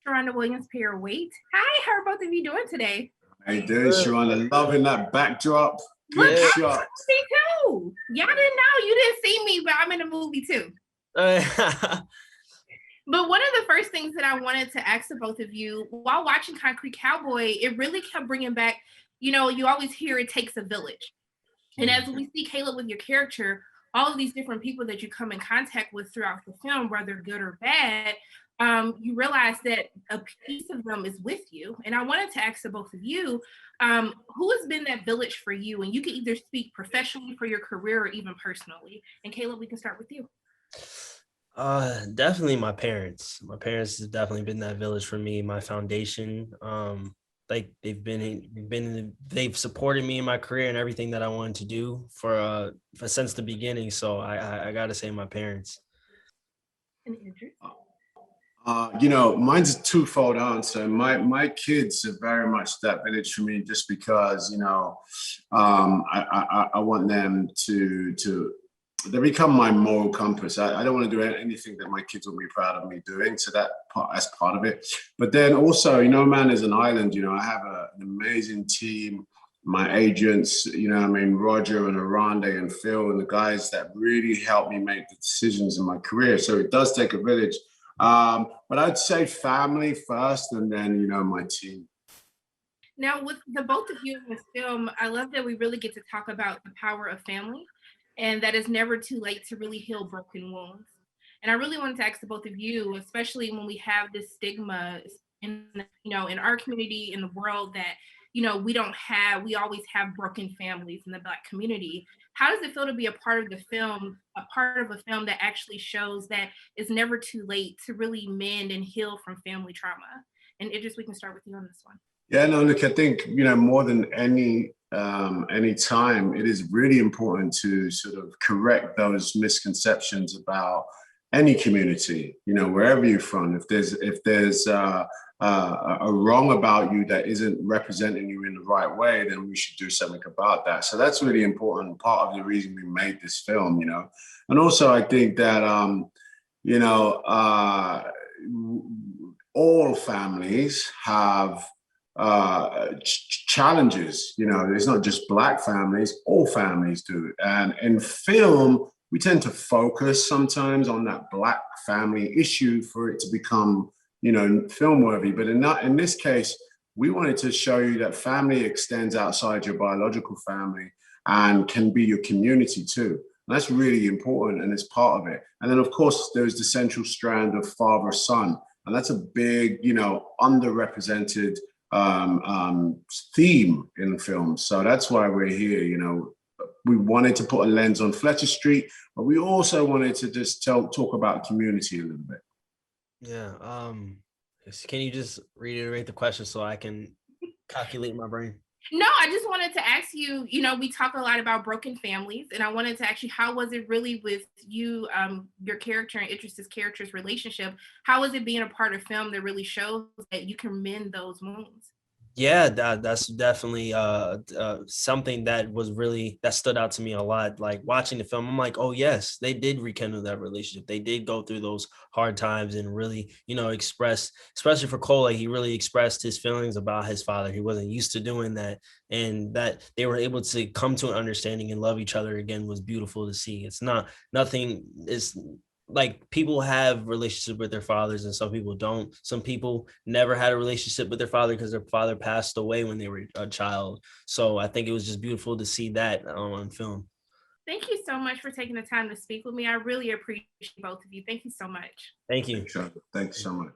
Sharonda Williams Pair-Waite. Hi, how are both of you doing today? How you doing, Sharonda? Loving that backdrop. Look, Good I'm Yeah. in shot. the movie too. Y'all didn't know. You didn't see me, but I'm in the movie too. But one of the first things that I wanted to ask the both of you, while watching Concrete Cowboy, it really kept bringing back, you always hear it takes a village. And as we see Caleb with your character, all of these different people that you come in contact with throughout the film, whether good or bad, you realize that a piece of them is with you. And I wanted to ask the both of you, who has been that village for you? And you can either speak professionally for your career or even personally. And Caleb, we can start with you. Definitely my parents. My parents have definitely been that village for me, my foundation. Like they've supported me in my career and everything that I wanted to do for since the beginning. So I gotta say my parents. And Idris. Mine's a twofold answer. My kids are very much that village for me, just because I want them to they become my moral compass. I don't want to do anything that my kids will be proud of me doing. So that's part of it. But then also, man is an island. I have an amazing team. My agents, Roger and Arande and Phil and the guys that really help me make the decisions in my career. So it does take a village. But I'd say family first, and then my team. Now, with the both of you in this film, I love that we really get to talk about the power of family and that it's never too late to really heal broken wounds. And I really wanted to ask the both of you, especially when we have this stigma in our community, in the world, that we always have broken families in the Black community. How does it feel to be a part of the film, a part of a film that actually shows that it's never too late to really mend and heal from family trauma? And Idris, we can start with you on this one. Yeah, no, look, I think, more than any time, it is really important to sort of correct those misconceptions about any community, wherever you're from. If there's a wrong about you that isn't representing you in the right way, then we should do something about that. So that's really important, part of the reason we made this film, And also I think that, all families have challenges. It's not just Black families, all families do. And in film, we tend to focus sometimes on that Black family issue for it to become, film worthy. But in this case, we wanted to show you that family extends outside your biological family and can be your community too. And that's really important, and it's part of it. And then, of course, there's the central strand of father-son. And that's a big, underrepresented theme in the film. So that's why we're here. We wanted to put a lens on Fletcher Street, but we also wanted to just talk about community a little bit. Yeah. Can you just reiterate the question so I can calculate my brain? No, I just wanted to ask you, we talk a lot about broken families, and I wanted to ask you, how was it really with you, your character and Idris's character's relationship? How was it being a part of film that really shows that you can mend those wounds? Yeah, that's definitely something that stood out to me a lot. Like watching the film, I'm like, oh yes, they did rekindle that relationship. They did go through those hard times and really, express, especially for Cole, like he really expressed his feelings about his father. He wasn't used to doing that, and that they were able to come to an understanding and love each other again was beautiful to see. It's not nothing. It's like people have relationships with their fathers and some people don't. Some people never had a relationship with their father because their father passed away when they were a child. So I think it was just beautiful to see that on film. Thank you so much for taking the time to speak with me. I really appreciate both of you. Thank you so much. Thank you. Thanks so much.